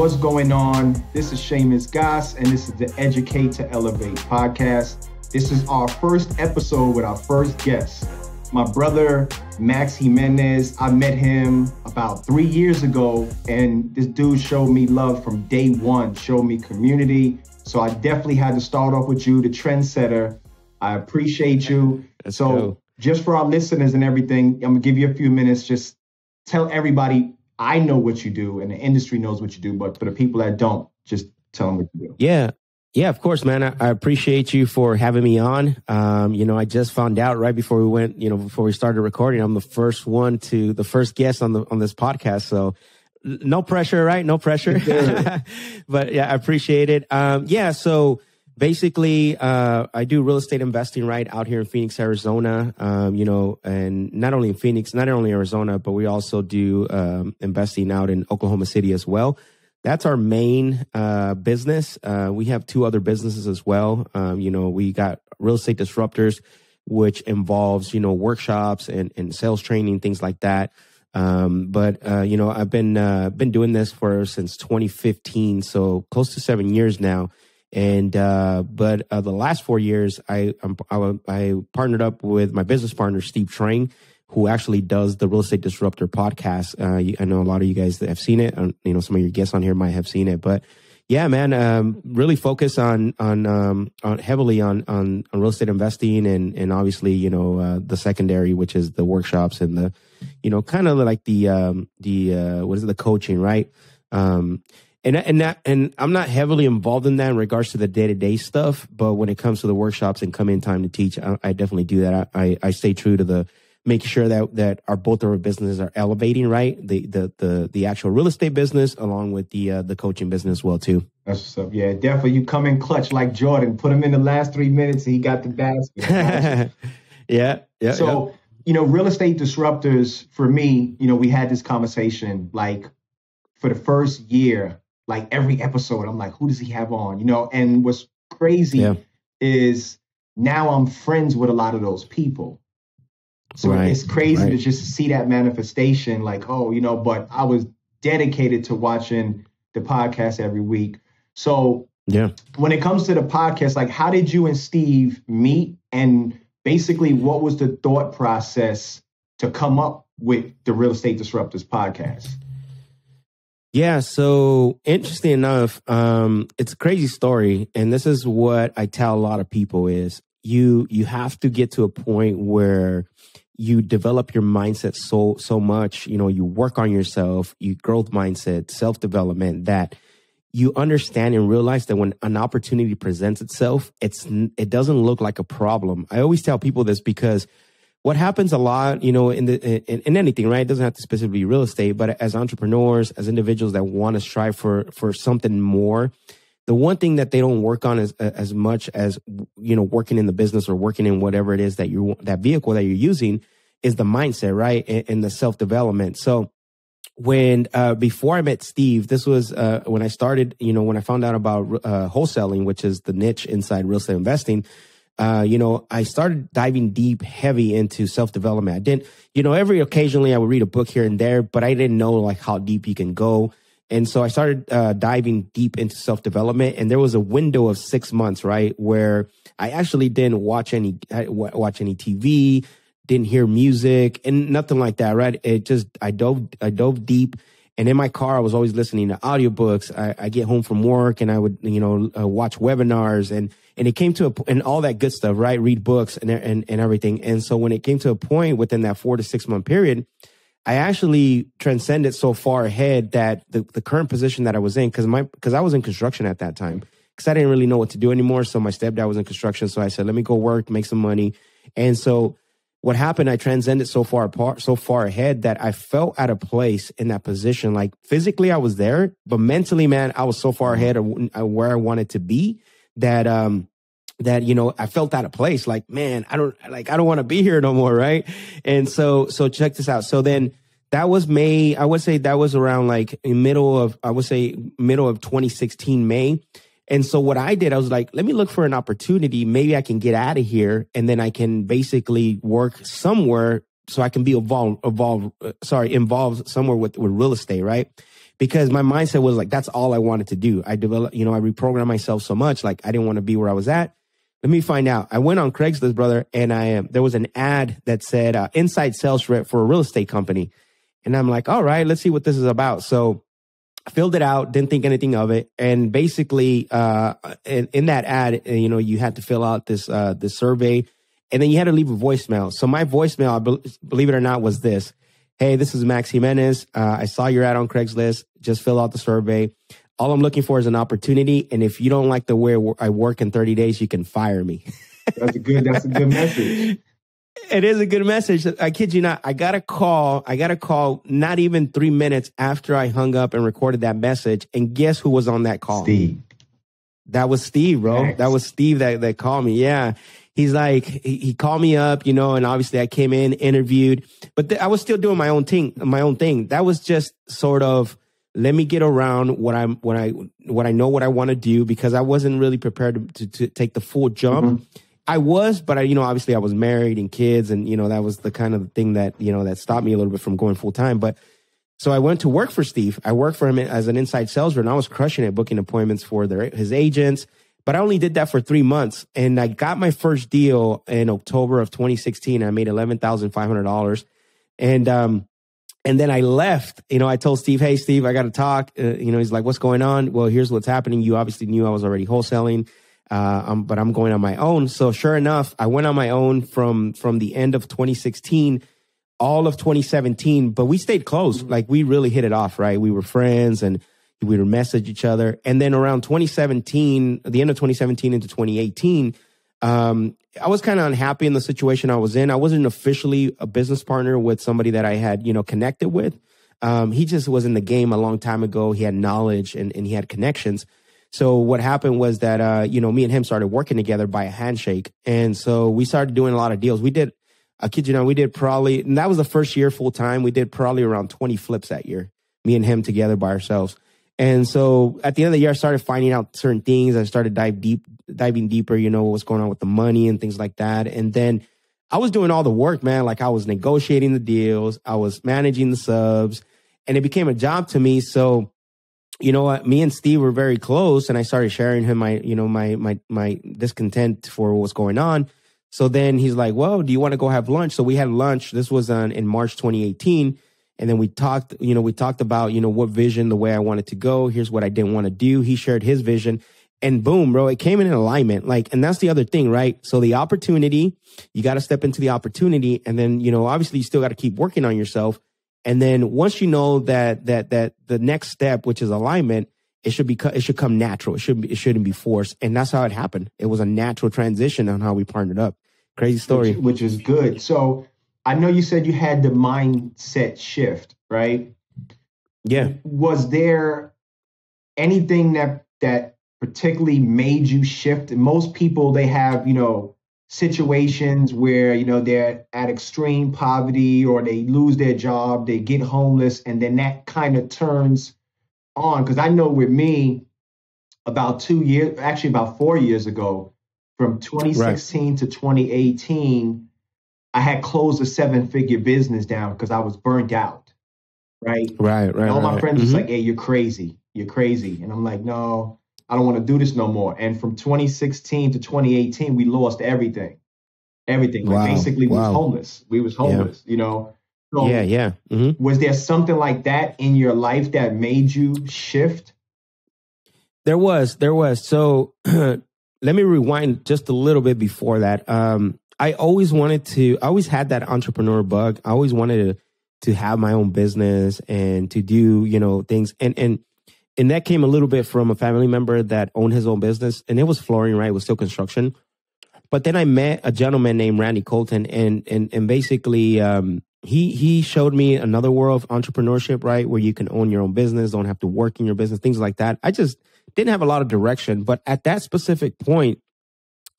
What's going on? This is Shamus Goss, and this is the Educate to Elevate podcast. This is our first episode with our first guest, my brother, Max Jimenez. I met him about 3 years ago, and this dude showed me love from day one, showed me community. So I definitely had to start off with you, the trendsetter. I appreciate you. Let's go. Just for our listeners and everything, I'm gonna give you a few minutes. Just tell everybody, I know what you do and the industry knows what you do, but for the people that don't, just tell them what you do. Yeah, of course, man. I appreciate you for having me on. I just found out right before we went, before we started recording, I'm the first guest on this podcast. So no pressure, right? No pressure. But yeah, I appreciate it. So basically, I do real estate investing right out here in Phoenix, Arizona, and not only in Phoenix, not only Arizona, but we also do investing out in Oklahoma City as well. That's our main business. We have two other businesses as well. We got Real Estate Disruptors, which involves, workshops and sales training, things like that. I've been doing this since 2015, so close to 7 years now. And the last 4 years, I partnered up with my business partner, Steve Train, who actually does the Real Estate Disruptor Podcast. I know a lot of you guys that have seen it. Some of your guests on here might have seen it. But yeah, man, really focus on heavily on real estate investing and obviously, the secondary, which is the workshops and the, kind of like the coaching, right? And I'm not heavily involved in that in regards to the day-to-day stuff. But when it comes to the workshops and come in time to teach, I definitely do that. I stay true to making sure that both of our businesses are elevating, right? The actual real estate business along with the coaching business as well too. That's what's up. Yeah, definitely. You come in clutch like Jordan, put him in the last 3 minutes and he got the basket. Yeah. So, Real Estate Disruptors, for me, we had this conversation like for the first year, like every episode, I'm like, who does he have on? And what's crazy is now I'm friends with a lot of those people. So it's crazy to just see that manifestation like, but I was dedicated to watching the podcast every week. So when it comes to the podcast, like how did you and Steve meet? And basically what was the thought process to come up with the Real Estate Disruptors Podcast? Yeah. So interesting enough, it's a crazy story. And this is what I tell a lot of people is you have to get to a point where you develop your mindset so much, you work on yourself, you growth mindset, self-development, that you understand and realize that when an opportunity presents itself, it doesn't look like a problem. I always tell people this because what happens a lot, in anything, right? It doesn't have to specifically be real estate, but as entrepreneurs, as individuals that want to strive for something more, the one thing that they don't work on is as much as, working in the business or working in whatever it is that vehicle that you're using is the mindset, right? And the self-development. So before I met Steve, this was when I started, when I found out about wholesaling, which is the niche inside real estate investing, I started diving deep, heavy into self-development. I didn't, occasionally I would read a book here and there, but I didn't know like how deep you can go. And so I started diving deep into self-development, and there was a window of 6 months, right, where I actually didn't watch any TV, didn't hear music, and nothing like that, right? I dove deep, and in my car I was always listening to audiobooks. I get home from work and I would watch webinars and it came to and all that good stuff, right? Read books and everything. And so when it came to a point within that 4 to 6 month period, I actually transcended so far ahead that the current position that I was in, because I was in construction at that time, because I didn't really know what to do anymore. So my stepdad was in construction. So I said, let me go work, make some money. And so what happened, I transcended so far ahead that I felt at a place in that position. Like physically I was there, but mentally, man, I was so far ahead of where I wanted to be that I felt out of place. Like, man, I don't want to be here no more, right? And so check this out. So then that was May. I would say that was around like middle of 2016 May. And so what I did, I was like, let me look for an opportunity. Maybe I can get out of here and then I can basically work somewhere so I can be involved somewhere with real estate, right? because my mindset was like, that's all I wanted to do. I developed, I reprogrammed myself so much. Like, I didn't want to be where I was at. Let me find out. I went on Craigslist, brother, and there was an ad that said inside sales rep for a real estate company. And I'm like, all right, let's see what this is about. So I filled it out, didn't think anything of it. And basically, in that ad, you had to fill out this survey, and then you had to leave a voicemail. So my voicemail, believe it or not, was this. Hey, this is Max Jimenez. I saw your ad on Craigslist. Just fill out the survey. All I'm looking for is an opportunity. And if you don't like the way I work in 30 days, you can fire me. That's a good message. It is a good message. I kid you not. I got a call not even 3 minutes after I hung up and recorded that message. And guess who was on that call? Steve. That was Steve, bro. Thanks. That was Steve that called me. Yeah. He's like, he called me up, and obviously I came in, interviewed, but I was still doing my own thing. That was just sort of, let me get around what I know what I want to do, because I wasn't really prepared to take the full jump. Mm-hmm. I was, but obviously I was married and kids, and that was the kind of thing that that stopped me a little bit from going full time. But so I went to work for Steve. I worked for him as an inside sales rep, and I was crushing it, booking appointments for his agents. But I only did that for 3 months, and I got my first deal in October of 2016. I made $11,500, and then I left. I told Steve, "Hey, Steve, I got to talk." He's like, "What's going on?" Well, here's what's happening. You obviously knew I was already wholesaling, but I'm going on my own. So sure enough, I went on my own from the end of 2016, all of 2017. But we stayed close. Like, we really hit it off, right? We were friends, and we would message each other. And then around 2017, the end of 2017 into 2018, I was kind of unhappy in the situation I was in. I wasn't officially a business partner with somebody that I had, connected with. He just was in the game a long time ago. He had knowledge and he had connections. So what happened was that, me and him started working together by a handshake. And so we started doing a lot of deals. I kid you not, we did probably, and that was the first year full time. We did probably around 20 flips that year, me and him together by ourselves. And so at the end of the year, I started finding out certain things. I started diving deeper, what was going on with the money and things like that. And then I was doing all the work, man. Like, I was negotiating the deals, I was managing the subs, and it became a job to me. So, me and Steve were very close, and I started sharing him my discontent for what was going on. So then he's like, "Well, do you want to go have lunch?" So we had lunch. This was in March 2018. And then we talked about, what vision, the way I wanted to go. Here's what I didn't want to do. He shared his vision, and boom, bro, it came in alignment. Like, and that's the other thing, right? So the opportunity, you got to step into the opportunity. And then, obviously you still got to keep working on yourself. And then once you know that the next step, which is alignment, it should come natural. It shouldn't be forced. And that's how it happened. It was a natural transition on how we partnered up. Crazy story. Which is good. So I know you said you had the mindset shift, right? Yeah. Was there anything that particularly made you shift? Most people, they have, situations where, they're at extreme poverty, or they lose their job, they get homeless, and then that kind of turns on. Because I know with me, about 4 years ago, from 2016 to 2018, I had closed a 7-figure business down because I was burnt out. Right. And all my friends was like, "Hey, you're crazy. And I'm like, "No, I don't want to do this no more." And from 2016 to 2018, we lost everything. Wow. Like, basically, we was homeless. So was there something like that in your life that made you shift? There was. So let me rewind just a little bit before that. I always had that entrepreneur bug. I always wanted to have my own business and to do, things. And that came a little bit from a family member that owned his own business, and it was flooring, right? It was still construction. But then I met a gentleman named Randy Colton, and basically, he showed me another world of entrepreneurship, right? Where you can own your own business, don't have to work in your business, things like that. I just didn't have a lot of direction. But at that specific point,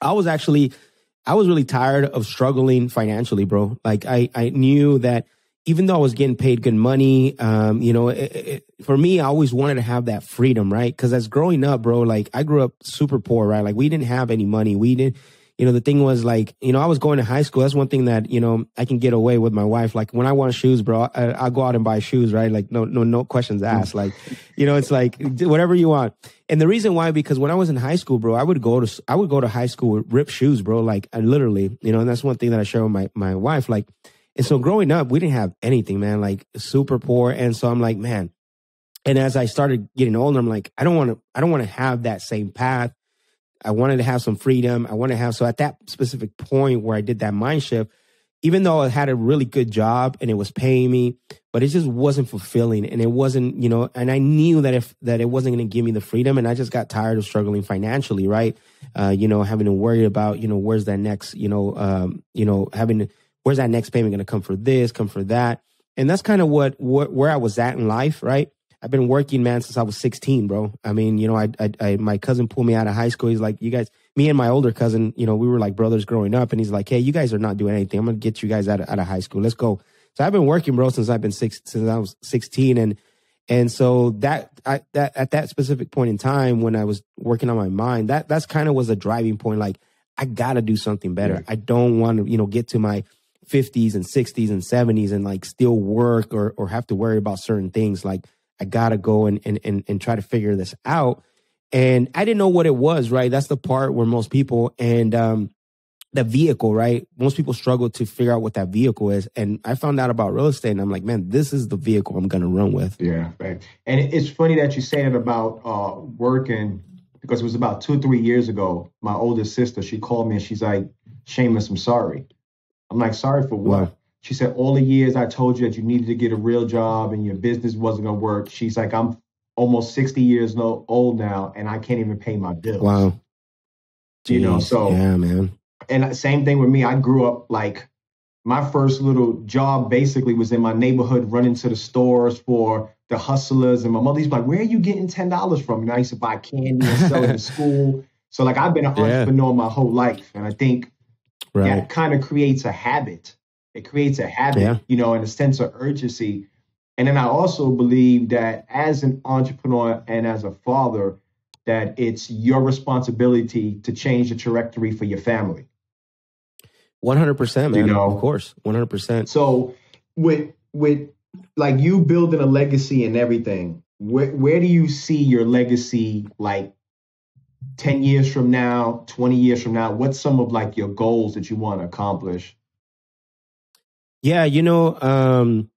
I was really tired of struggling financially, bro. Like, I knew that even though I was getting paid good money, for me, I always wanted to have that freedom, right? Because as growing up, bro, like, I grew up super poor, right? Like, we didn't have any money. We didn't, the thing was like, I was going to high school. That's one thing that, I can get away with my wife. Like when I want shoes, bro, I'll go out and buy shoes, right? Like no questions asked. Like, it's like whatever you want. And the reason why, because when I was in high school, bro, I would go to high school with ripped shoes, bro. Like I literally, and that's one thing that I share with my wife. Like, and so growing up, we didn't have anything, man, like super poor. And so I'm like, man, and as I started getting older, I'm like, I don't want to have that same path. I wanted to have some freedom. So at that specific point where I did that mind shift, even though I had a really good job and it was paying me, but it just wasn't fulfilling. And it wasn't, and I knew that it wasn't going to give me the freedom. And I just got tired of struggling financially, right? Having to worry about, where's that next, where's that next payment going to come for this, come for that. And that's kind of where I was at in life, right? I've been working, man, since I was 16, bro. I mean, my cousin pulled me out of high school. He's like, you guys, me and my older cousin, we were like brothers growing up. And he's like, hey, you guys are not doing anything. I'm going to get you guys out of high school. Let's go. So I've been working, bro, since I was 16. And so that at that specific point in time when I was working on my mind, that's kind of was a driving point. Like, I got to do something better. I don't want to, get to my 50s and 60s and 70s and like still work or have to worry about certain things. Like, I got to go and try to figure this out. And I didn't know what it was, right? That's the part where most people and the vehicle, right? Most people struggle to figure out what that vehicle is. And I found out about real estate and I'm like, man, this is the vehicle I'm going to run with. Yeah. Right. And it's funny that you say that about working, because it was about 2 or 3 years ago. My oldest sister, she called me and she's like, Shamus, I'm sorry. I'm like, sorry for what? Wow. She said, all the years I told you that you needed to get a real job and your business wasn't going to work. She's like, I'm almost 60 years old now and I can't even pay my bills. Wow. Jeez. So yeah, man. And same thing with me. I grew up like my first little job basically was in my neighborhood, running to the stores for the hustlers. And my mother's like, where are you getting $10 from? And I used to buy candy and sell it in school. So like I've been an entrepreneur my whole life. And I think that kind of creates a habit. It creates a habit, and a sense of urgency. And then I also believe that as an entrepreneur and as a father, that it's your responsibility to change the trajectory for your family. 100%, man. Of course, 100%. So with like you building a legacy and everything, where do you see your legacy like 10 years from now, 20 years from now? What's some of like your goals that you want to accomplish? Yeah, one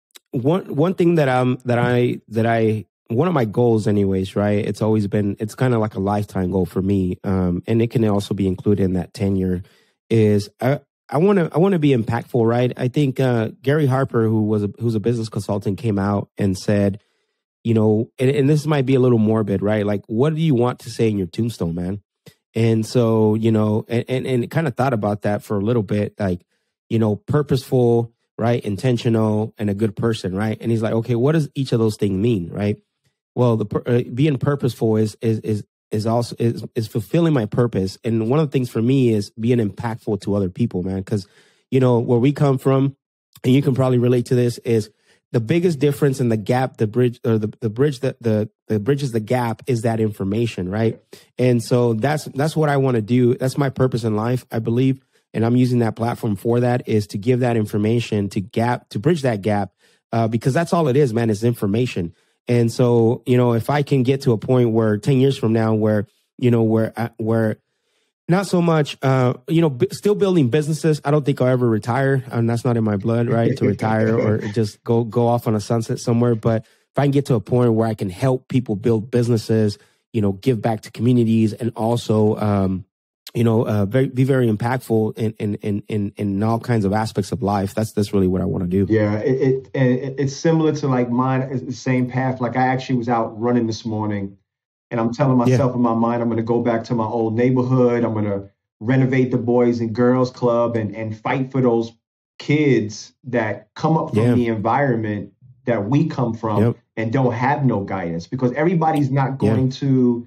thing that one of my goals anyways, right? It's always been, it's kind of like a lifetime goal for me. And it can also be included in that tenure is I want to be impactful, right? I think, Gary Harper, who's a business consultant, came out and said, and this might be a little morbid, right? Like, what do you want to say in your tombstone, man? And so, and kind of thought about that for a little bit, like, purposeful, right? Intentional and a good person, right? And he's like, okay, what does each of those things mean, right? Well, being purposeful is also fulfilling my purpose. And one of the things for me is being impactful to other people, man. Because, where we come from, and you can probably relate to this, is the biggest difference in the gap, the bridge bridges the gap is that information, right? And so that's what I want to do. That's my purpose in life, I believe. And I'm using that platform for that, is to give that information to bridge that gap, because that's all it is, man, is information. And so, if I can get to a point where 10 years from now, where not so much, still building businesses, I don't think I'll ever retire. And that's not in my blood, right? To retire or just go off on a sunset somewhere. But if I can get to a point where I can help people build businesses, give back to communities and also, be very impactful in all kinds of aspects of life. That's really what I want to do. Yeah, it's similar to like mine. It's the same path. Like I actually was out running this morning, and I'm telling myself in my mind, I'm going to go back to my old neighborhood. I'm going to renovate the Boys and Girls Club and fight for those kids that come up from the environment that we come from and don't have no guidance, because everybody's not going to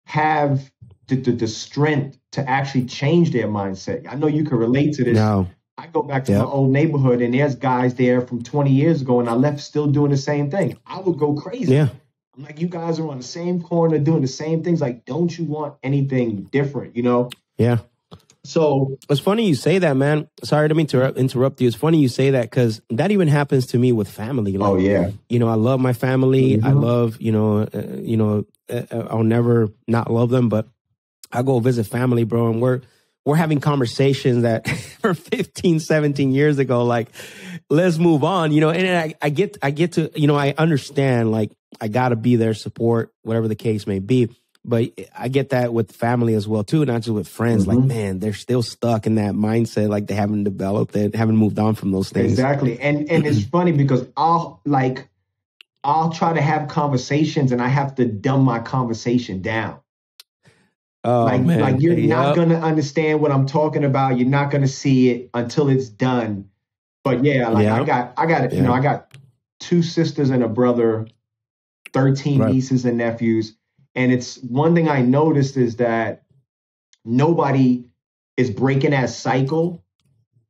have the strength to actually change their mindset. I know you can relate to this. No. I go back to my old neighborhood and there's guys there from 20 years ago and I left still doing the same thing. I would go crazy. Yeah. I'm like, you guys are on the same corner doing the same things. Like, don't you want anything different, Yeah. So it's funny you say that, man. Sorry to interrupt you. It's funny you say that because that even happens to me with family. Like, oh yeah, I love my family. I love, I'll never not love them, but I go visit family, bro, and we're having conversations that were 15, 17 years ago. Like, let's move on, and I get to, I understand, like, I gotta be their support, whatever the case may be. But I get that with family as well, too, not just with friends. Like, man, they're still stuck in that mindset. Like, they haven't developed it, haven't moved on from those things. Exactly. And it's funny because I'll try to have conversations and I have to dumb my conversation down. Oh, man. Like you're not going to understand what I'm talking about. You're not going to see it until it's done. But yeah, I got I got 2 sisters and a brother, 13 nieces and nephews. And it's one thing I noticed is that nobody is breaking that cycle.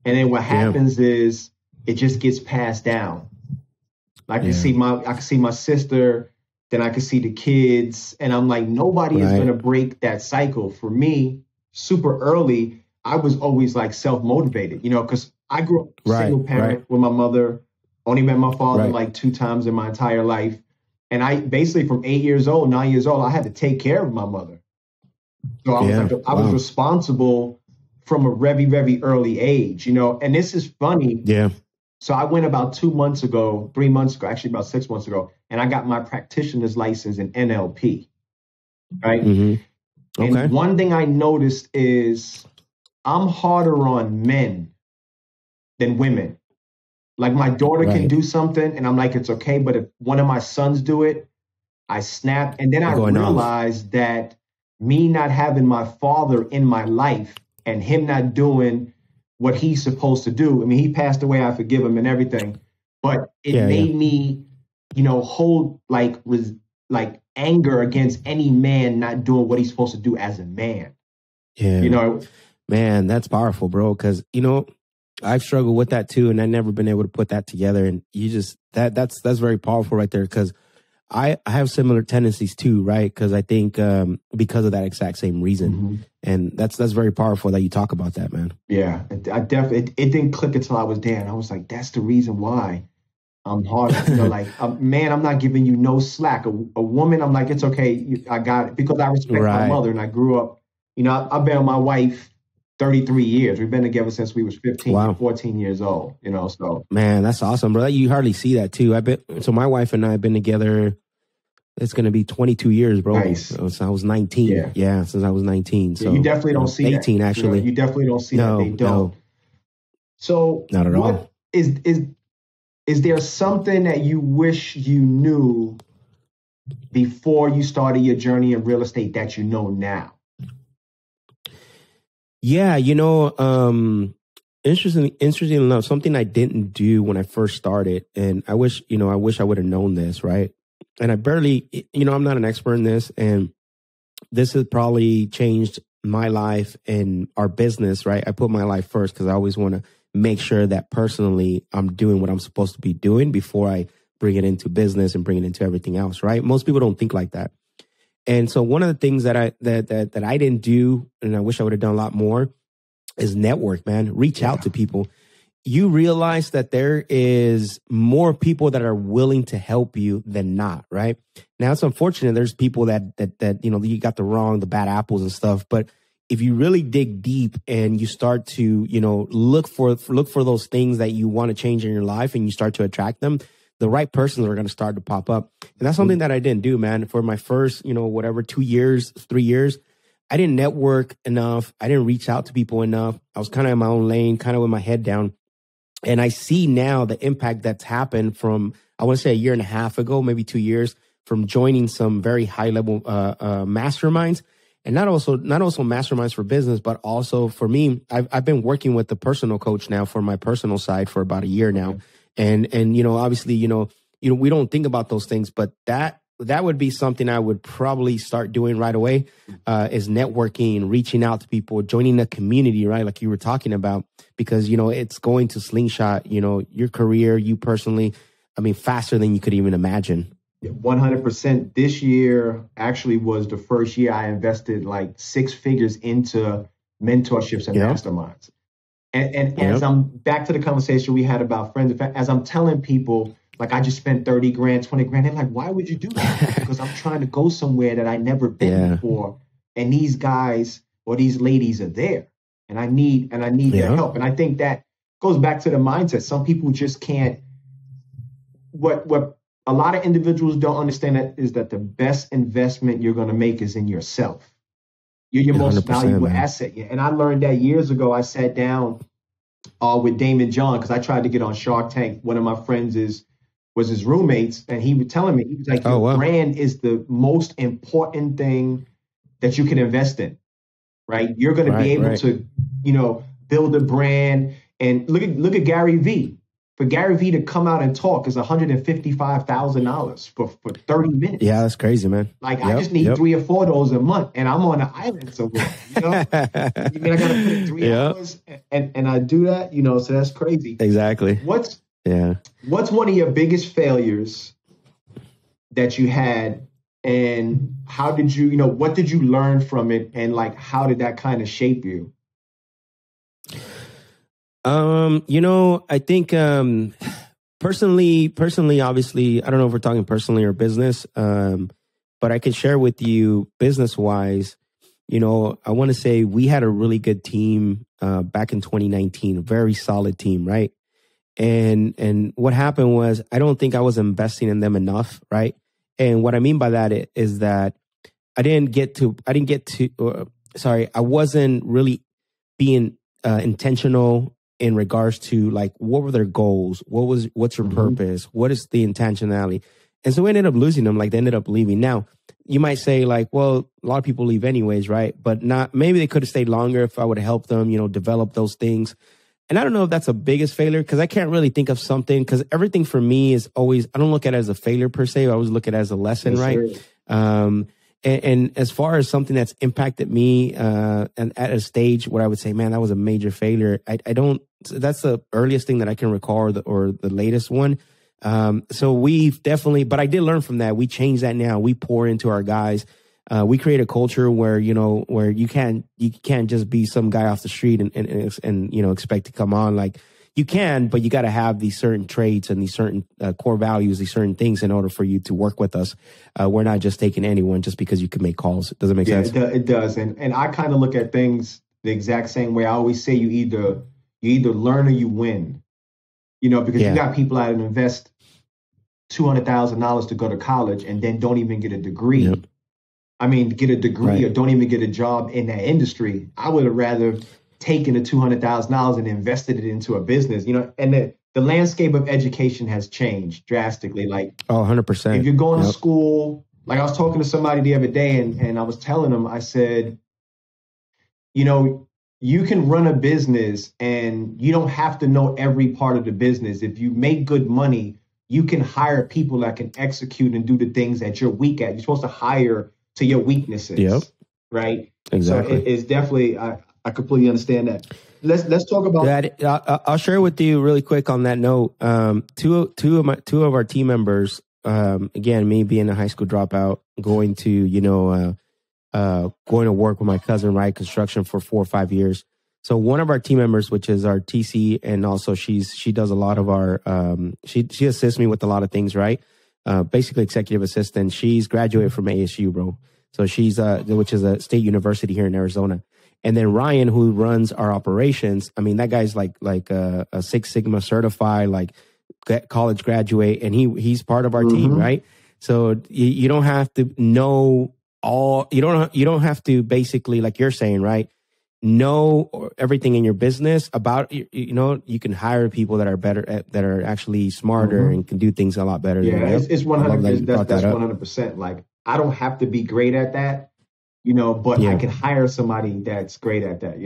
And then what happens is it just gets passed down. I can see my sister, then I can see the kids. And I'm like, nobody is going to break that cycle. For me, super early, I was always like self-motivated, because I grew up single parent with my mother, only met my father like 2 times in my entire life. And I basically from 9 years old, I had to take care of my mother. So I was responsible from a very, very early age, and this is funny. Yeah. So I went about 3 months ago, actually about 6 months ago, and I got my practitioner's license in NLP. Right. Mm-hmm. Okay. And one thing I noticed is I'm harder on men than women. Like my daughter can do something and I'm like, it's okay. But if one of my sons do it, I snap. And then I realized that me not having my father in my life and him not doing what he's supposed to do. I mean, he passed away. I forgive him and everything. But it made me, hold like anger against any man not doing what he's supposed to do as a man. Yeah. Man, that's powerful, bro. Because, I've struggled with that too, and I've never been able to put that together. And you just that's very powerful right there, because I have similar tendencies too, right? Because I think because of that exact same reason, and that's very powerful that you talk about that, man. Yeah, I definitely it didn't click until I was there, and I was like, that's the reason why I'm hard. Man, I'm not giving you no slack. A woman, I'm like, it's okay, I got it, because I respect my mother, and I grew up. I've been with my wife 33 years. We've been together since we was 15, 14 years old, so. Man, that's awesome, bro. You hardly see that too. So my wife and I have been together, it's going to be 22 years, bro. Nice. Since I was 19. Yeah, since I was 19. So you definitely don't see 18, that. Actually. You definitely don't see that. They don't. No. So not at all. Is there something that you wish you knew before you started your journey in real estate that you know now? Yeah, interesting enough, something I didn't do when I first started, and I wish I would have known this, right? And I barely, I'm not an expert in this, and this has probably changed my life and our business, right? I put my life first because I always want to make sure that personally I'm doing what I'm supposed to be doing before I bring it into business and bring it into everything else, right? Most people don't think like that. And so one of the things that I didn't do, and I wish I would have done a lot more, is network, man. Reach out to people. You realize that there is more people that are willing to help you than not, right? Now it's unfortunate. There's people that you got the bad apples and stuff. But if you really dig deep and you start to look for those things that you want to change in your life, and you start to attract them, the right persons are going to start to pop up. And that's something that I didn't do, man. For my first, 2 years, 3 years, I didn't network enough. I didn't reach out to people enough. I was kind of in my own lane, kind of with my head down. And I see now the impact that's happened from, I want to say a year and a half ago, maybe 2 years, from joining some very high level masterminds. And not also masterminds for business, but also for me, I've been working with the personal coach now for my personal side for about a year now. And obviously, we don't think about those things, but that would be something I would probably start doing right away, is networking, reaching out to people, joining a community, right? Like you were talking about, because, it's going to slingshot, your career, you personally, faster than you could even imagine. 100%. This year actually was the first year I invested like 6 figures into mentorships and masterminds. And as I'm back to the conversation we had about friends, as I'm telling people, like, I just spent 30 grand, 20 grand, they're like, why would you do that? Because I'm trying to go somewhere that I never been before. And these guys or these ladies are there. And I need their help. And I think that goes back to the mindset. Some people just can't. What a lot of individuals don't understand is that the best investment you're going to make is in yourself. You're your most valuable asset. Yeah. And I learned that years ago. I sat down with Damon John because I tried to get on Shark Tank. One of my friends was his roommates, and he was telling me, he was like, your brand is the most important thing that you can invest in, right? You're going to be able to, build a brand. And look at Gary Vee. For Gary Vee to come out and talk is $155,000 for 30 minutes. Yeah, that's crazy, man. Like, I just need 3 or 4 of those a month, and I'm on an island somewhere. You mean I got to put in 3 hours, and I do that? So that's crazy. Exactly. What's one of your biggest failures that you had, and how did you, what did you learn from it, and like, how did that kind of shape you? I think personally, obviously, I don't know if we're talking personally or business, but I can share with you business wise. I want to say we had a really good team back in 2019, a very solid team, right? And what happened was, I don't think I was investing in them enough, right? And what I mean by that is that I wasn't really being intentional in regards to, like, what were their goals? What's your purpose? What is the intentionality? And so we ended up losing them. Like, they ended up leaving. Now, you might say, like, well, a lot of people leave anyways, right? But maybe they could have stayed longer if I would have helped them, develop those things. And I don't know if that's a biggest failure, because I can't really think of something, because everything for me is always, I don't look at it as a failure per se. I always look at it as a lesson, right? Sure. And as far as something that's impacted me and at a stage where I would say, man, that was a major failure, I don't, that's the earliest thing that I can recall, or the latest one. So we've definitely, but I did learn from that. We changed that now. We pour into our guys. We create a culture where, where you can't just be some guy off the street and expect to come on. Like, you can, but you got to have these certain traits and these certain core values, these certain things in order for you to work with us. We're not just taking anyone just because you can make calls. Does it make sense? It does. And I kind of look at things the exact same way. I always say you either learn or you win, because you got people that invest $200,000 to go to college and then don't even get a degree. Yep. I mean, get a degree or don't even get a job in that industry. I would have rather taken the $200,000 and invested it into a business, and the landscape of education has changed drastically. Like, 100%. If you're going to school, like, I was talking to somebody the other day and I was telling them, I said, you can run a business and you don't have to know every part of the business. If you make good money, you can hire people that can execute and do the things that you're weak at. You're supposed to hire to your weaknesses, right? Exactly. So it's definitely, I completely understand that. Let's talk about that. I'll share with you really quick on that note. Two of our team members, again, me being a high school dropout, going to work with my cousin, right? Construction for 4 or 5 years. So one of our team members, which is our TC, and also she does a lot of our, she assists me with a lot of things, right? Basically executive assistant. She's graduated from ASU, bro. So she's, which is a state university here in Arizona. And then Ryan, who runs our operations, I mean, that guy's like a Six Sigma certified, like college graduate, and he's part of our team, right? So you don't have to know all, you don't have to basically, like you're saying, right, know everything in your business about, you can hire people that are better at, that are actually smarter and can do things a lot better. Yeah, it's 100%. That's 100%. Like, I don't have to be great at that. But I can hire somebody that's great at that,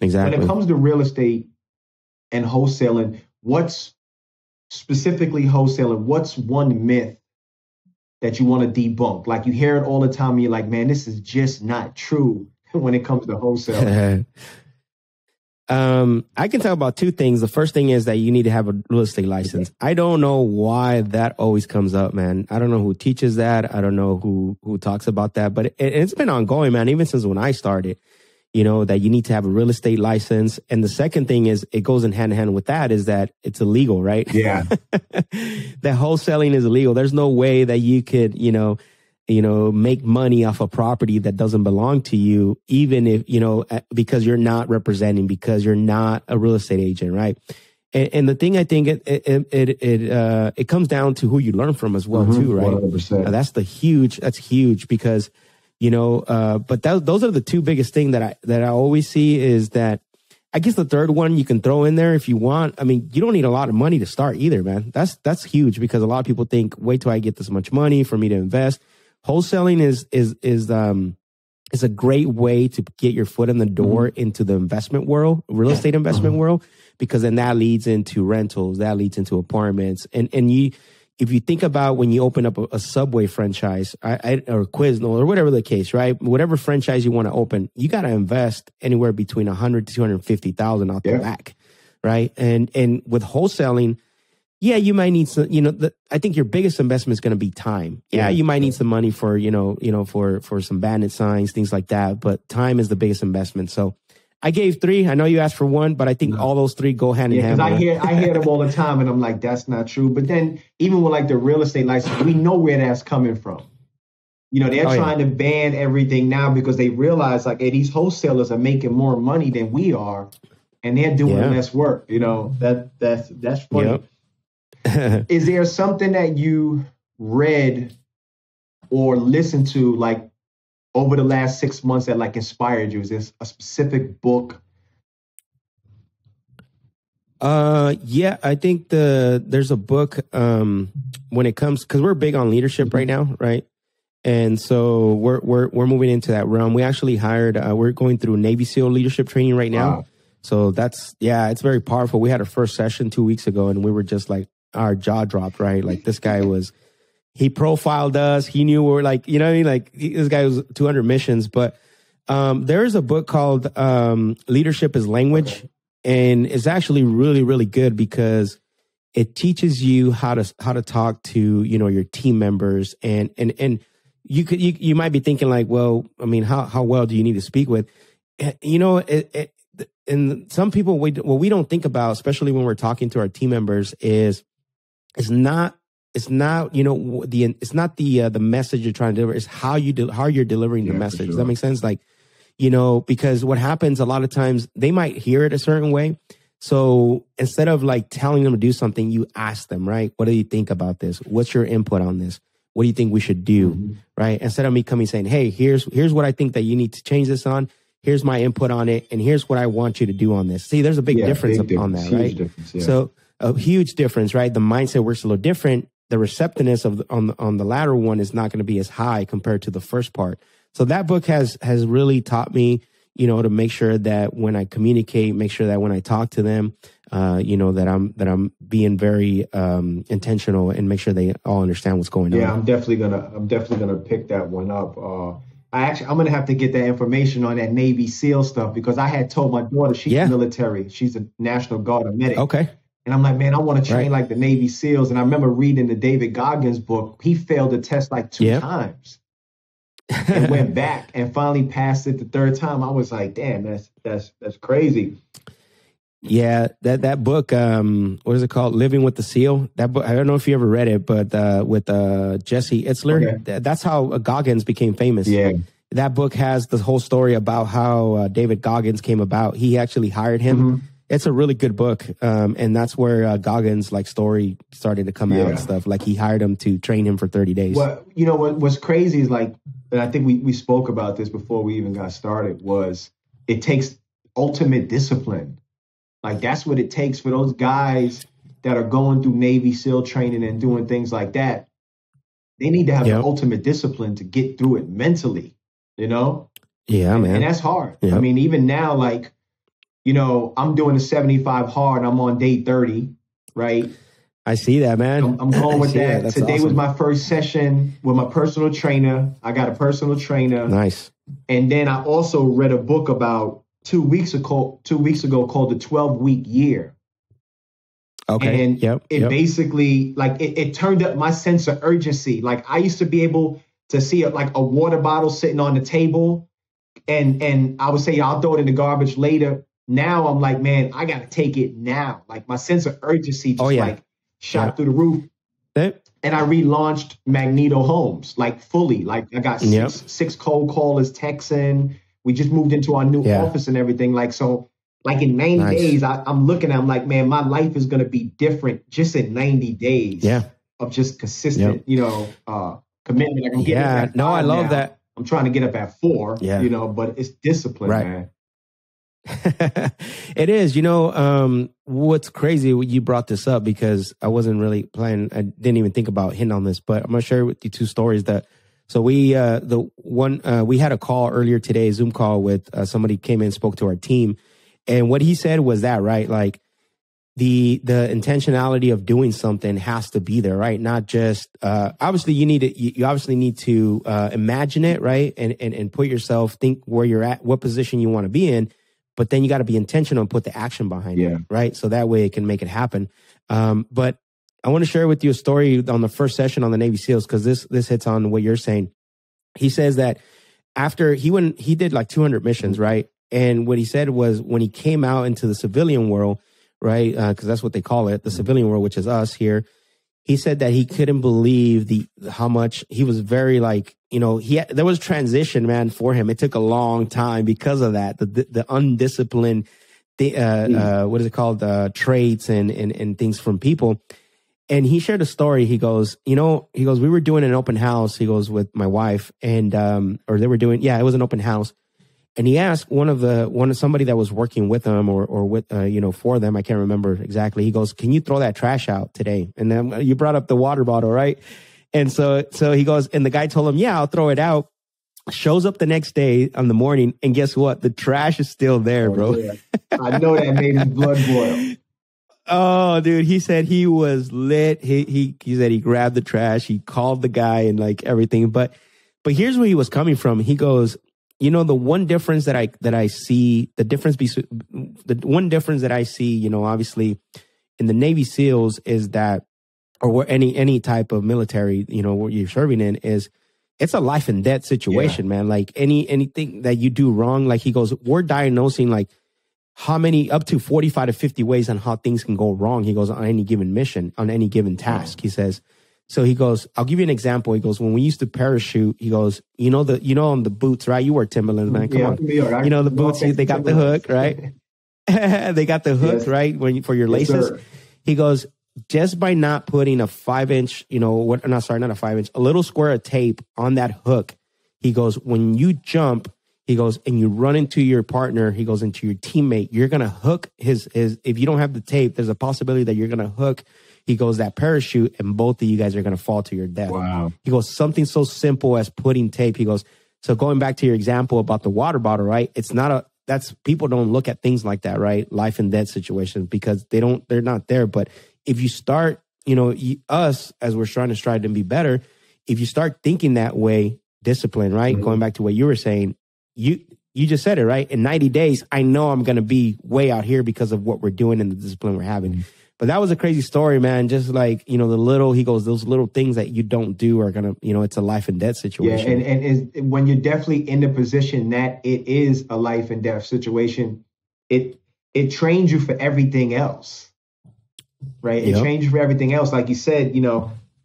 Exactly. When it comes to real estate and wholesaling, what's one myth that you want to debunk? Like, you hear it all the time and you're like, man, this is just not true when it comes to wholesaling. I can talk about 2 things. The first thing is that you need to have a real estate license. I don't know why that always comes up, man. I don't know who teaches that. I don't know who talks about that, but it's been ongoing, man. Even since when I started, that you need to have a real estate license. And the second thing is it goes in hand with that is that it's illegal, right? Yeah. That wholesaling is illegal. There's no way that you could, make money off a property that doesn't belong to you, even if, because you're not representing, because you're not a real estate agent, right? And the thing I think it comes down to who you learn from as well, too, right? 100%. That's huge because, but those are the two biggest things that I always see is that I guess the third one you can throw in there if you want. I mean, you don't need a lot of money to start either, man. That's huge because a lot of people think, wait till I get this much money for me to invest. Wholesaling is a great way to get your foot in the door into the investment world, real estate investment world, because then that leads into rentals, that leads into apartments. And if you think about when you open up a Subway franchise or Quiznos or whatever the case, right? Whatever franchise you want to open, you got to invest anywhere between $100,000 to $250,000 out the back, right? And with wholesaling, yeah, you might need some, I think your biggest investment is going to be time. Yeah, you might need some money for, for some bandit signs, things like that. But time is the biggest investment. So I gave 3. I know you asked for 1, but I think all those 3 go hand in hand. Because I hear them all the time, and I'm like, that's not true. But then even with like the real estate license, we know where that's coming from. They're trying to ban everything now because they realize like, hey, these wholesalers are making more money than we are, and they're doing less work. That's funny. Yep. Is there something that you read or listened to like over the last 6 months that like inspired you? Is there a specific book? Yeah, I think there's a book when it comes, because we're big on leadership right now, right? And so we're moving into that realm. We actually hired we're going through Navy SEAL leadership training right now. Wow. So it's very powerful. We had our first session 2 weeks ago and we were just like, our jaw dropped, right? Like this guy he profiled us. He knew we were like, you know what I mean? Like this guy was 200 missions, but there is a book called Leadership is Language. And it's actually really, really good because it teaches you how to talk to, your team members. And you might be thinking like, well, I mean, how well do you need to speak with? And some people, what we don't think about, especially when we're talking to our team members, is it's not the message you're trying to deliver. It's how you're delivering the message. Sure. Does that make sense? Like, because what happens a lot of times, they might hear it a certain way. So instead of like telling them to do something, you ask them, right? What do you think about this? What's your input on this? What do you think we should do? Mm-hmm. Right? Instead of me coming saying, hey, here's what I think that you need to change this on. Here's my input on it. And here's what I want you to do on this. See, there's a big difference on that, right? Yeah. So a huge difference, right? The mindset works a little different. The receptiveness on the latter one is not going to be as high compared to the first part. So that book has really taught me, to make sure that when I communicate, make sure that when I talk to them, that I'm being very intentional and make sure they all understand what's going on. Yeah, I'm definitely gonna pick that one up. I'm gonna have to get that information on that Navy SEAL stuff because I had told my daughter she's military, she's a National Guard, a medic. Okay. And I'm like, man, I want to train like the Navy SEALs. And I remember reading the David Goggins book. He failed the test like 2 times and went back and finally passed it the 3rd time. I was like, damn, that's crazy. Yeah, that book, what is it called? Living with the SEAL. That book, I don't know if you ever read it, but with Jesse Itzler, that's how Goggins became famous. Yeah. That book has the whole story about how David Goggins came about. He actually hired him. Mm-hmm. It's a really good book. And that's where Goggins' story started to come out and stuff. Like he hired him to train him for 30 days. Well, what's crazy is and I think we spoke about this before we even got started, was it takes ultimate discipline. Like that's what it takes for those guys that are going through Navy SEAL training and doing things like that. They need to have the ultimate discipline to get through it mentally, Yeah, man. And that's hard. Yep. I mean, even now, I'm doing a 75 hard. I'm on day 30, right? I see that, man. I'm going with that. Today was my first session with my personal trainer. I got a personal trainer. Nice. And then I also read a book about 2 weeks ago called The 12-Week Year. Okay. And it basically, it turned up my sense of urgency. Like I used to be able to see a water bottle sitting on the table And I would say I'll throw it in the garbage later. Now I'm like, man, I got to take it now. Like my sense of urgency just like shot through the roof. And I relaunched Magneto Homes, like fully. Like I got six cold callers texting. We just moved into our new office and everything. Like, so like in 90 days, I'm looking, I'm like, man, my life is going to be different just in 90 days of just consistent, commitment. Like I'm getting up at 5 I love now. that. I'm trying to get up at 4, but it's discipline, man. It is. What's crazy, you brought this up because I wasn't really planning. I didn't even think about hitting on this, but I'm going to share with you 2 stories so we, we had a call earlier today, a Zoom call with somebody came in and spoke to our team. And what he said was that, right? Like the intentionality of doing something has to be there, right? Not just, obviously you obviously need to imagine it, right? And put yourself, think where you're at, what position you want to be in. But then you got to be intentional and put the action behind it, right? So that way it can make it happen. But I want to share with you a story on the first session on the Navy SEALs, because this hits on what you're saying. He says that after he did like 200 missions, right? And what he said was when he came out into the civilian world, right? Because that's what they call it, the civilian world, which is us here. He said that he couldn't believe how much he was very like, there was transition, man, for him. It took a long time because of that, the undisciplined, what is it called? Traits and things from people. And he shared a story. He goes, we were doing an open house. He goes with my wife and, or they were doing, it was an open house. And he asked somebody that was working with them or with, for them. I can't remember exactly. He goes, can you throw that trash out today? And then you brought up the water bottle, right? And so he goes, and the guy told him, yeah, I'll throw it out. Shows up the next day on the morning. And guess what? The trash is still there, bro. Yeah. I know that made his blood boil. Oh, dude, he said he was lit. He said he grabbed the trash. He called the guy and like everything. But here's where he was coming from. He goes, the one difference that I see, the one difference that I see, obviously in the Navy SEALs is that, or any type of military, what you're serving in is, it's a life and death situation, man. Like anything that you do wrong, like he goes, we're diagnosing like how many, up to 45 to 50 ways on how things can go wrong. He goes on any given mission, on any given task, he says. So he goes, I'll give you an example. He goes, when we used to parachute, he goes, on the boots, right? You wear Timberlands, man. Come on. The boots, they got the hook, right? They got the hook, right? For your laces. He goes, just by not putting a 5-inch, not a 5-inch, a little square of tape on that hook. He goes, when you jump, he goes, and you run into your partner, he goes, into your teammate, you're going to hook his, if you don't have the tape, there's a possibility that you're going to hook, he goes, that parachute, and both of you guys are going to fall to your death. Wow. He goes, something so simple as putting tape. He goes, so going back to your example about the water bottle, right? People don't look at things like that, right? Life and death situations, because they're not there. But if you start, us, as we're trying to strive to be better, if you start thinking that way, discipline, right? Mm-hmm. Going back to what you were saying, you just said it, right? In 90 days, I know I'm going to be way out here because of what we're doing and the discipline we're having. Mm-hmm. But that was a crazy story, man. Just like, he goes, those little things that you don't do are going to, it's a life and death situation. Yeah, and when you're definitely in the position that it is a life and death situation, it trains you for everything else, right? It trains you for everything else. Like you said,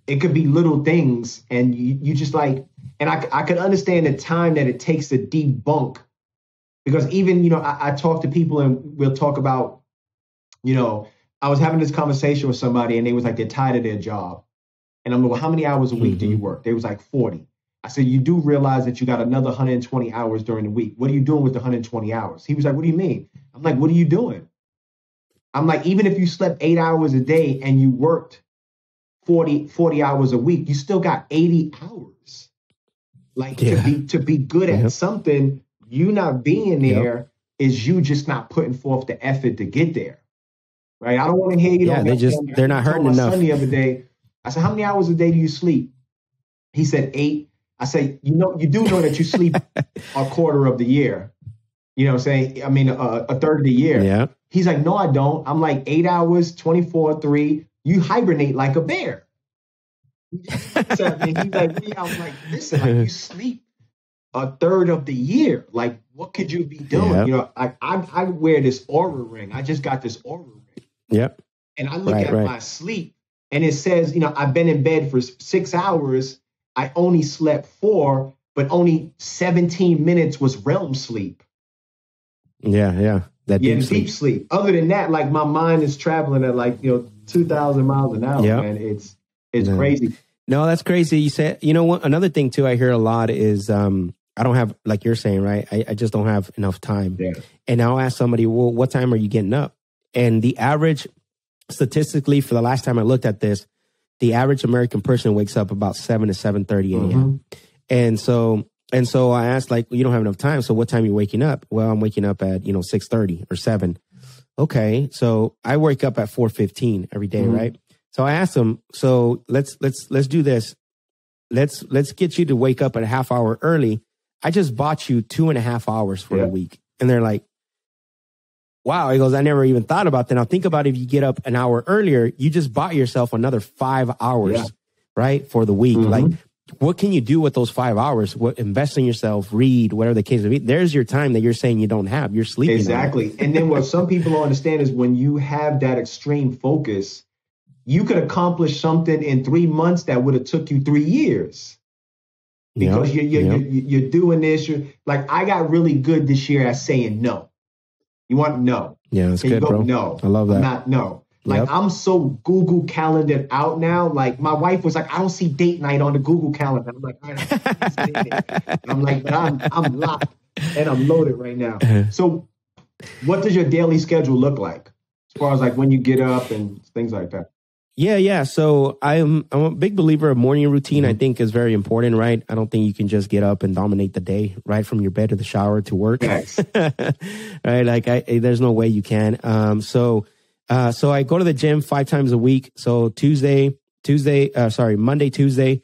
it could be little things, and you just like, and I could understand the time that it takes to debunk, because even, I talk to people and we'll talk about, I was having this conversation with somebody and they was like, they're tired of their job. And I'm like, well, how many hours a week do you work? They was like 40. I said, you do realize that you got another 120 hours during the week. What are you doing with the 120 hours? He was like, what do you mean? I'm like, what are you doing? I'm like, even if you slept 8 hours a day and you worked 40 hours a week, you still got 80 hours. Like to be good at something, you not being there is you just not putting forth the effort to get there. Right? I don't want to hear you. They're not hurting enough. Son the other day, I said, how many hours a day do you sleep? He said 8. I said, you do know that you sleep a quarter of the year. You know what I'm saying? I mean, a third of the year. Yeah. He's like, no, I don't. I'm like 8 hours, 24/3. You hibernate like a bear. He's like, I'm like, listen, like you sleep a third of the year. Like, what could you be doing? Yep. You know, I wear this Aura ring. I just got this Aura ring. Yep. And I look at my sleep, and it says, you know, I've been in bed for 6 hours. I only slept 4, but only 17 minutes was REM sleep. Yeah. That deep sleep. Other than that, like, my mind is traveling at, like, you know, 2,000 miles an hour, man. It's crazy. No, that's crazy. You said, you know what? Another thing too, I hear a lot is, I don't have, like you're saying, right? I just don't have enough time. Yeah. And I'll ask somebody, well, what time are you getting up? And the average, statistically, for the last time I looked at this, the average American person wakes up about 7 to 7:30 a.m. And so I asked, like, well, you don't have enough time. So what time are you waking up? Well, I'm waking up at, 6:30 or 7. Okay. So I wake up at 4:15 every day, right? So I asked them, so let's do this. Let's get you to wake up a half hour early. I just bought you 2.5 hours for the week. And they're like, wow. He goes, I never even thought about that. Now think about if you get up an hour earlier, you just bought yourself another 5 hours, right? For the week. Like, what can you do with those 5 hours? Invest in yourself, read, whatever the case may be. There's your time that you're saying you don't have. You're sleeping. Exactly. And then what some people don't understand is when you have that extreme focus, you could accomplish something in 3 months that would have took you 3 years. Because you're doing this. Like, I got really good this year at saying no. You want no? Yeah, that's good, bro. No, I love that. Not no. Like, I'm so Google Calendared out now. Like, my wife was like, I don't see date night on the Google Calendar. I'm like, all right, I'm like, but I'm locked and I'm loaded right now. So, what does your daily schedule look like as far as like when you get up and things like that? Yeah. So I'm a big believer of morning routine. I think is very important, right? I don't think you can just get up and dominate the day, right? From your bed to the shower to work. Nice. Right? Like, there's no way you can. So I go to the gym 5 times a week. So Monday, Tuesday,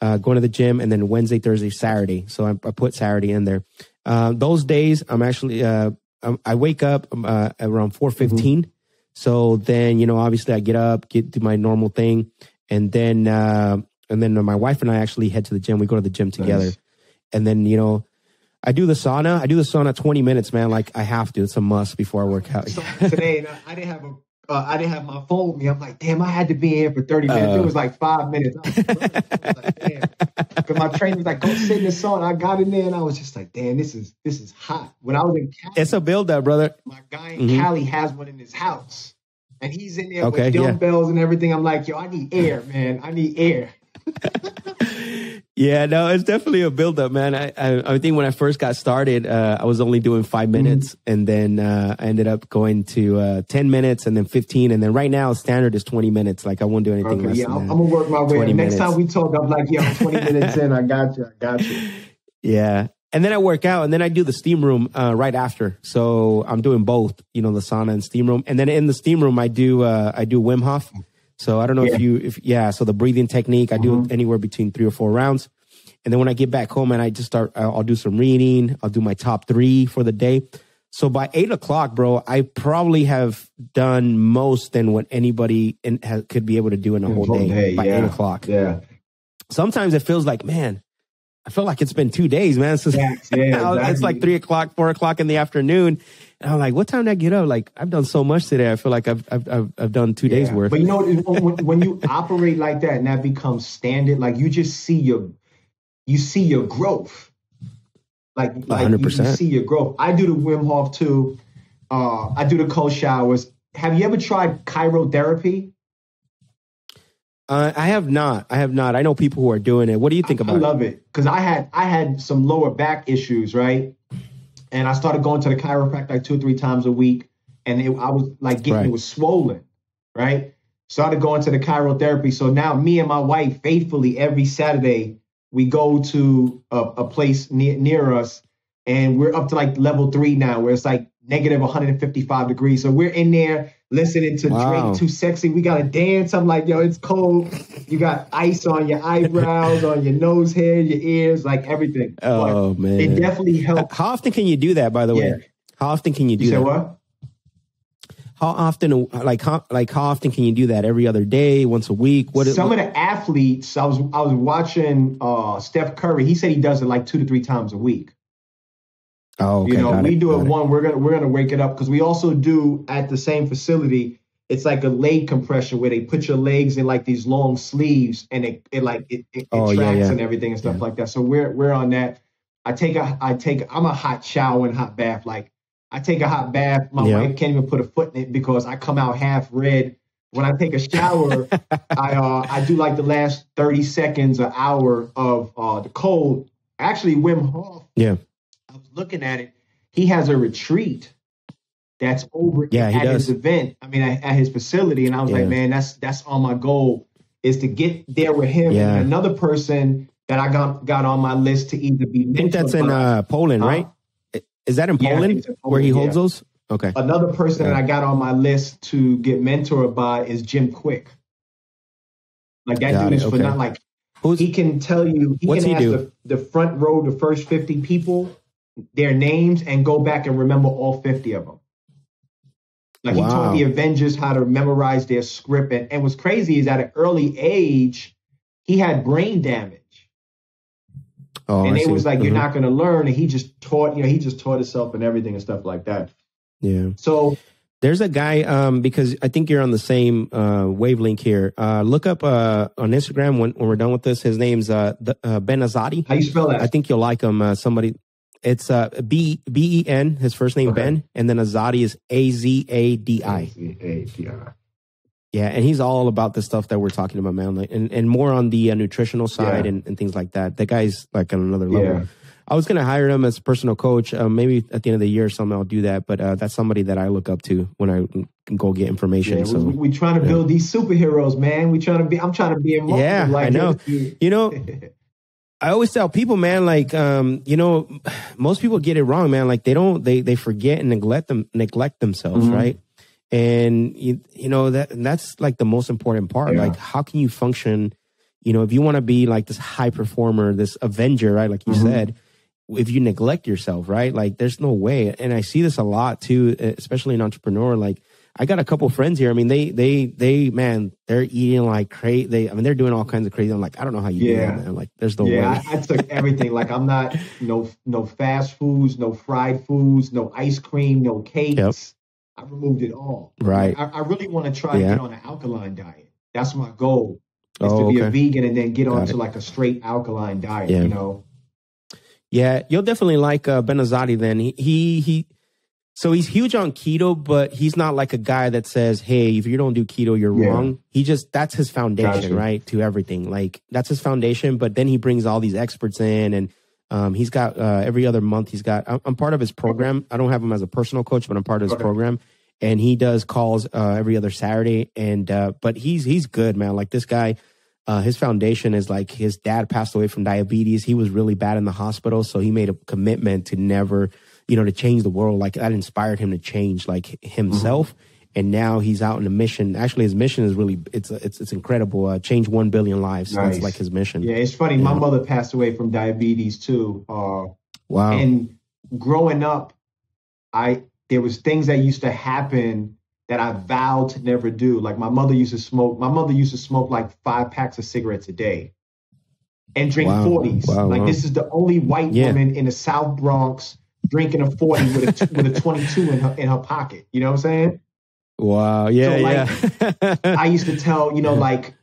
going to the gym, and then Wednesday, Thursday, Saturday. So I put Saturday in there. Those days I'm actually, I wake up around 4:15. So then, obviously I get up, do my normal thing. And then my wife and I actually head to the gym. We go to the gym together. Nice. And then, I do the sauna. 20 minutes, man. Like, I have to. It's a must before I work out. So today, I didn't have my phone with me. I'm like, damn, I had to be here for 30 minutes. It was like 5 minutes. I was like, damn. Because my trainer was like, go sit in the sauna. I got in there and I was just like, damn, this is hot. When I was in Cali, it's a build-up, brother. My guy in Cali has one in his house. And he's in there with dumbbells and everything. I'm like, yo, I need air, man. I need air. Yeah, no, it's definitely a buildup, man. I think when I first got started, I was only doing 5 minutes, and then I ended up going to 10 minutes, and then 15, and then right now standard is 20 minutes. Like, I won't do anything less than that. I'm gonna work my way. Next time we talk, I'm like, I'm 20 minutes in. I got you. Yeah. And then I work out, and then I do the steam room right after. So I'm doing both, the sauna and steam room. And then in the steam room, I do Wim Hof. So I don't know so the breathing technique, I do anywhere between 3 or 4 rounds. And then when I get back home and I just I'll do some reading. I'll do my top 3 for the day. So by 8 o'clock, bro, I probably have done most than what anybody could be able to do in a whole day by 8 o'clock. Yeah. Sometimes it feels like, man, I feel like it's been 2 days, man. So exactly. It's like 3 o'clock, 4 o'clock in the afternoon. And I'm like, what time did I get up? Like, I've done so much today. I feel like I've done 2 days worth. But when you operate like that and that becomes standard, like, you just see your growth. Like 100%. You see your growth. I do the Wim Hof too. I do the cold showers. Have you ever tried cryotherapy? I have not. I know people who are doing it. What do you think about it? I love it because I had some lower back issues, right? And I started going to the chiropractor like 2 or 3 times a week, and I was like it was swollen, right? Started going to the cryotherapy. So now me and my wife faithfully every Saturday we go to a place near us, and we're up to like level 3 now, where it's like negative 155 degrees. So we're in there listening to Drake, Too Sexy. We got to dance. I'm like, yo, it's cold. You got ice on your eyebrows, on your nose hair, your ears, like everything. Oh, man. It definitely helps. How often can you do that, by the way? How often can you do that? You said what? how often, how often can you do that? Every other day, once a week? Some of the athletes, I was watching Steph Curry. He said he does it like 2 to 3 times a week. Oh, okay. We do it one. We're gonna wake it up because we also do at the same facility. It's like a leg compression where they put your legs in like these long sleeves and it tracks and everything and stuff like that. So we're on that. I'm a hot shower and hot bath. Like I take a hot bath. My wife can't even put a foot in it because I come out half red. When I take a shower, I do like the last 30 seconds, an hour of the cold. Actually, Wim Hof. Yeah. I was looking at it. He has a retreat that's over at his event. I mean, at his facility. And I was like, man, that's on my goal is to get there with him and another person that I got on my list to either be. I think that's in Poland, right? Is that in Poland where he holds those? Okay. Another person that I got on my list to get mentored by is Jim Quick. Like that dude is phenomenal. Like he can tell you, he can ask the front row, the first 50 people, their names and go back and remember all 50 of them. Like he taught the Avengers how to memorize their script. And what's crazy is at an early age, he had brain damage. Oh, and it was like, you're not going to learn. And he just taught himself and everything and stuff like that. Yeah. So there's a guy, because I think you're on the same wavelength here. Look up on Instagram when we're done with this. His name's Ben Azadi. How you spell that? I think you'll like him. It's Ben, his first name Ben, and then Azadi is Azadi. Azadi. Yeah, and he's all about the stuff that we're talking about, man, like, and more on the nutritional side and things like that. That guy's like on another level. Yeah. I was going to hire him as a personal coach. Maybe at the end of the year or something, I'll do that. But that's somebody that I look up to when I can go get information. Yeah, so we trying to build these superheroes, man. I'm trying to be involved. Yeah, I know. You know, I always tell people, man, like, most people get it wrong, man. Like they forget and neglect themselves, right? And that's like the most important part. Yeah. Like, how can you function? If you want to be like this high performer, this Avenger, right? Like you said, if you neglect yourself, right? Like there's no way. And I see this a lot too, especially in entrepreneur. Like I got a couple of friends here. I mean, man, they're eating like crazy. They're doing all kinds of crazy. I'm like, I don't know how you do that, man. Like there's no way. I took everything. Like I'm not, no fast foods, no fried foods, no ice cream, no cakes. Yep. I removed it all. Right. I really want to try to get on an alkaline diet. That's my goal. Is to be a vegan and then get onto like a straight alkaline diet, Yeah, you'll definitely like Ben Azadi then. So he's huge on keto, but he's not like a guy that says, hey, if you don't do keto, you're wrong. That's his foundation, right? To everything. Like that's his foundation, but then he brings all these experts in and he's got every other month I'm part of his program. I don't have him as a personal coach, but I'm part of his program. And he does calls every other Saturday. And but he's good, man. Like this guy, his foundation is like his dad passed away from diabetes. He was really bad in the hospital. So he made a commitment to never, to change the world. Like that inspired him to change like himself. And now he's out in a mission. Actually, his mission is really, it's incredible. Change 1 billion lives. Nice. That's like his mission. Yeah, it's funny. My mother passed away from diabetes too. Wow. And growing up, there was things that used to happen that I vowed to never do. Like my mother used to smoke. My mother used to smoke like 5 packs of cigarettes a day and drink 40s. Like this is the only white woman in the South Bronx drinking a 40 with a 22 in her pocket. You know what I'm saying? Wow. Yeah. So I used to tell, like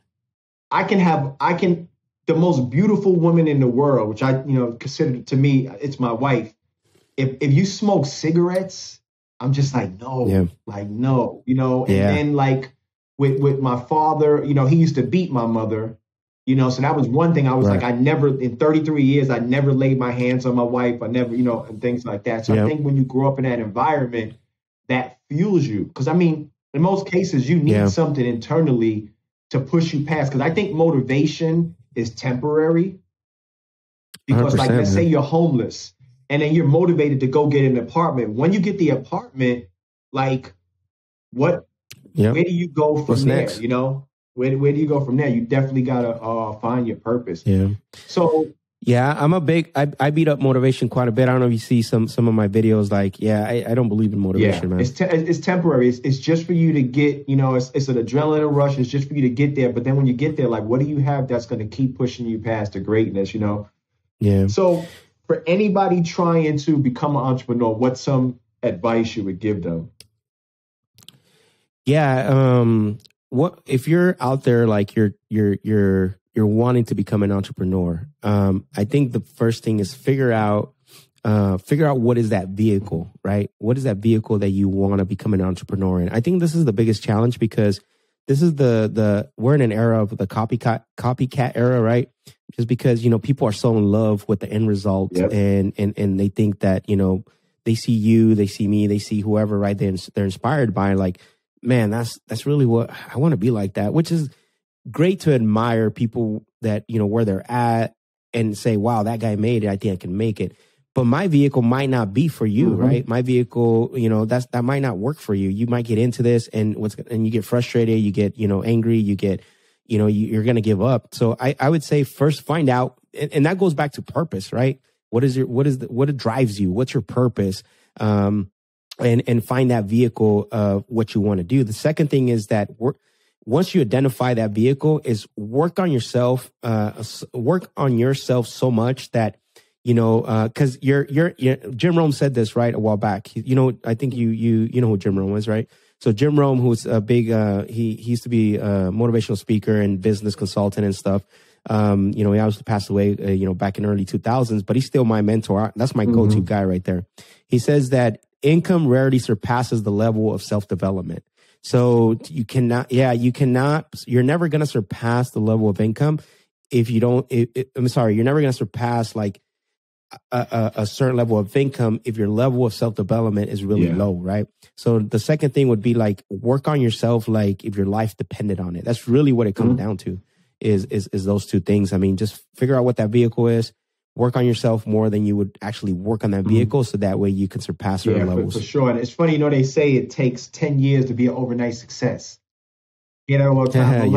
I can, the most beautiful woman in the world, which I, consider to me, it's my wife. If you smoke cigarettes, I'm just like, no, and then like with my father, he used to beat my mother, so that was one thing I was like, I never, in 33 years, I never laid my hands on my wife. I never, and things like that. So I think when you grow up in that environment, that fuels you. Because in most cases, you need something internally to push you past. Because I think motivation is temporary. Because like, let's say you're homeless. And then you're motivated to go get an apartment. When you get the apartment, like, where do you go from What's there? Next? Where do you go from there? You definitely gotta find your purpose. Yeah. So Yeah, I'm a big, I beat up motivation quite a bit. I don't know if you see some of my videos, like, yeah, I don't believe in motivation, man. It's temporary. It's just for you to get, it's an adrenaline rush. It's just for you to get there. But then when you get there, like, what do you have that's going to keep pushing you past the greatness, Yeah. So for anybody trying to become an entrepreneur, what's some advice you would give them? Yeah. What if you're out there, like you're wanting to become an entrepreneur? I think the first thing is figure out what is that vehicle, right? What is that vehicle that you want to become an entrepreneur in? I think this is the biggest challenge, because this is we're in an era of the copycat era, right? Just because, people are so in love with the end result. Yep. and they think that, they see you, they see me, they see whoever, right? They're inspired by, like, man, that's really what I want to be, like that, which is great to admire people that, where they're at and say, wow, that guy made it. I think I can make it. But my vehicle might not be for you, right? My vehicle, that might not work for you. You might get into this and you get frustrated, you get, angry, you get, you're going to give up. So I would say first find out, and that goes back to purpose, right? What drives you? What's your purpose? And find that vehicle of what you want to do. The second thing is that once you identify that vehicle, is work on yourself so much that, cause Jim Rome said this, right, a while back. I think you know who Jim Rome is, right? So Jim Rome, who's a big, he used to be a motivational speaker and business consultant and stuff. He obviously passed away, back in early 2000s, but he's still my mentor. That's my go-to guy right there. He says that income rarely surpasses the level of self-development. So you're never going to surpass the level of income if you don't, you're never going to surpass like a certain level of income if your level of self-development is really low, right? So the second thing would be like work on yourself, like if your life depended on it. That's really what it comes down to is those two things. I mean, just figure out what that vehicle is. Work on yourself more than you would actually work on that vehicle, so that way you can surpass certain levels. For sure. And it's funny, they say it takes 10 years to be an overnight success. You know, all the time. I'm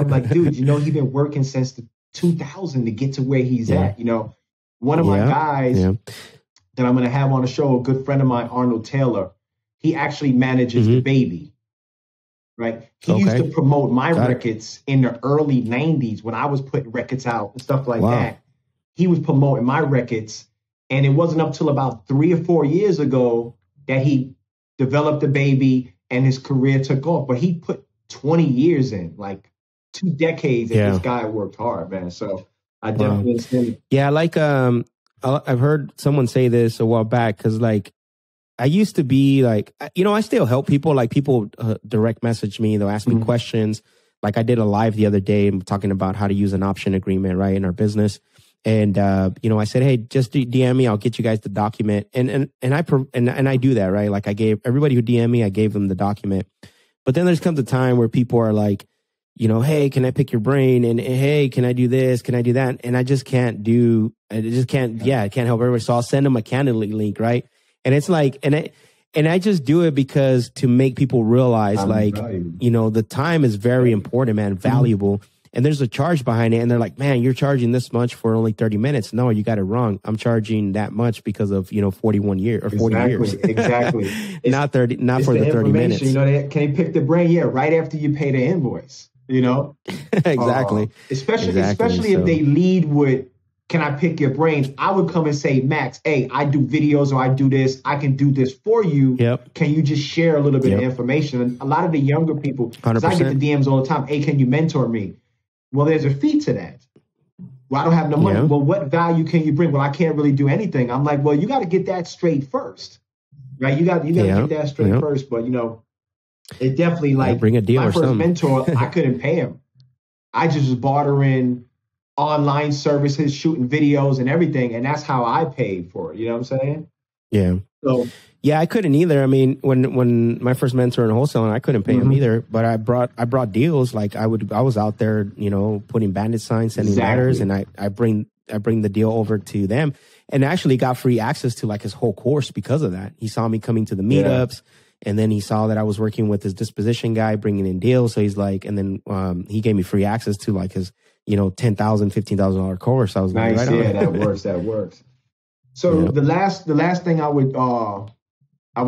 like, dude, he's been working since the 2000 to get to where he's at. One of my guys that I'm going to have on the show, a good friend of mine, Arnold Taylor, he actually manages the baby. Right. He used to promote my records in the early 90s when I was putting records out and stuff like that. He was promoting my records, and it wasn't up till about 3 or 4 years ago that he developed the baby and his career took off. But he put 20 years in, like 2 decades, and this guy worked hard, man. So I definitely understand it. Yeah, like I've heard someone say this a while back, because like I used to be like, I still help people. Like people direct message me, they'll ask me questions. Like I did a live the other day talking about how to use an option agreement, right, in our business. And, I said, hey, just DM me. I'll get you guys the document. And I do that, right? Like I gave everybody who DM me, I gave them the document. But then there's comes a time where people are like, hey, can I pick your brain? And hey, can I do this? Can I do that? And I can't help everybody. So I'll send them a Calendly link, right? And it's like, and I just do it because to make people realize the time is very important, man, valuable. And there's a charge behind it. And they're like, man, you're charging this much for only 30 minutes. No, you got it wrong. I'm charging that much because of, 41 years or 40 years. Exactly. Not for the 30 minutes. Can you pick the brain? Yeah. Right after you pay the invoice, Exactly. Especially if they lead with, can I pick your brains? I would come and say, Max, hey, I do videos or I do this. I can do this for you. Yep. Can you just share a little bit of information? And a lot of the younger people, because I get the DMs all the time, hey, can you mentor me? Well, there's a fee to that. Well, I don't have no money. Well, what value can you bring? Well, I can't really do anything. I'm like, well, you got to get that straight first, right? You got to get that straight first. But, it definitely bring a deal my or first something. mentor, I couldn't pay him. I just was bartering online services, shooting videos and everything. And that's how I paid for it. You know what I'm saying? Yeah. So, yeah, I couldn't either. I mean, when my first mentor in wholesaling, I couldn't pay him either. But I brought deals. Like I was out there, putting bandit signs, sending letters, and I bring the deal over to them, and actually got free access to like his whole course because of that. He saw me coming to the meetups. And then he saw that I was working with his disposition guy, bringing in deals. So he's like, and then he gave me free access to like his, $10,000, $15,000 course. I was nice. Like, right yeah, on. that works. So the last thing I would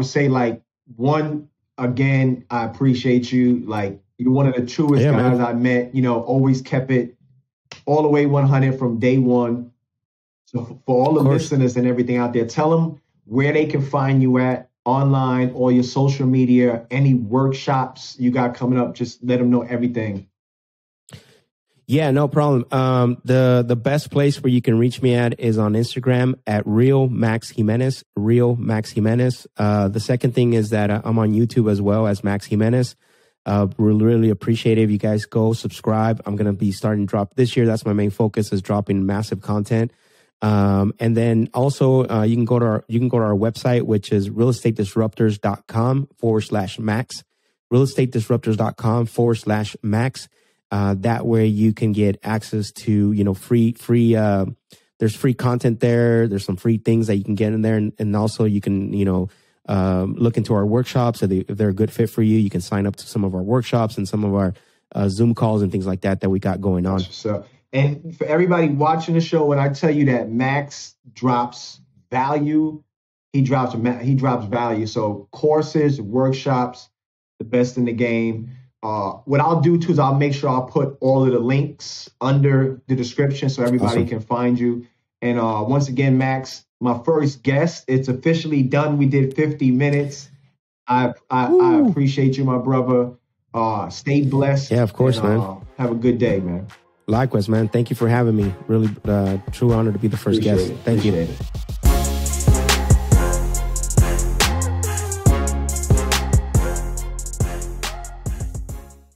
say, like, one, again, I appreciate you. Like, you're one of the truest guys I met, always kept it all the way 100 from day one. So for all the listeners and everything out there, tell them where they can find you at online, or your social media, any workshops you got coming up. Just let them know everything. Yeah, no problem. The best place where you can reach me at is on Instagram at Real Max Jimenez. The second thing is that I'm on YouTube as well as Max Jimenez. We'll really appreciate it if you guys go subscribe. I'm going to be starting to drop this year. That's my main focus, is dropping massive content. And then also, you can go to our website, which is realestatedisruptors.com/Max, realestatedisruptors.com/Max. That way you can get access to, free, there's free content there. There's some free things that you can get in there. And also you can, look into our workshops. If they're a good fit for you, you can sign up to some of our workshops and some of our Zoom calls and things like that we got going on. So, and for everybody watching the show, when I tell you that Max drops value, he drops value. So courses, workshops, the best in the game. What I'll do too is I'll make sure I'll put all of the links under the description so everybody can find you. And once again, Max, my first guest, it's officially done. We did 50 minutes. I appreciate you, my brother. Stay blessed. Yeah, of course, man. Have a good day, man. Likewise, man. Thank you for having me. Really true honor to be the first guest. Thank you. Appreciate it.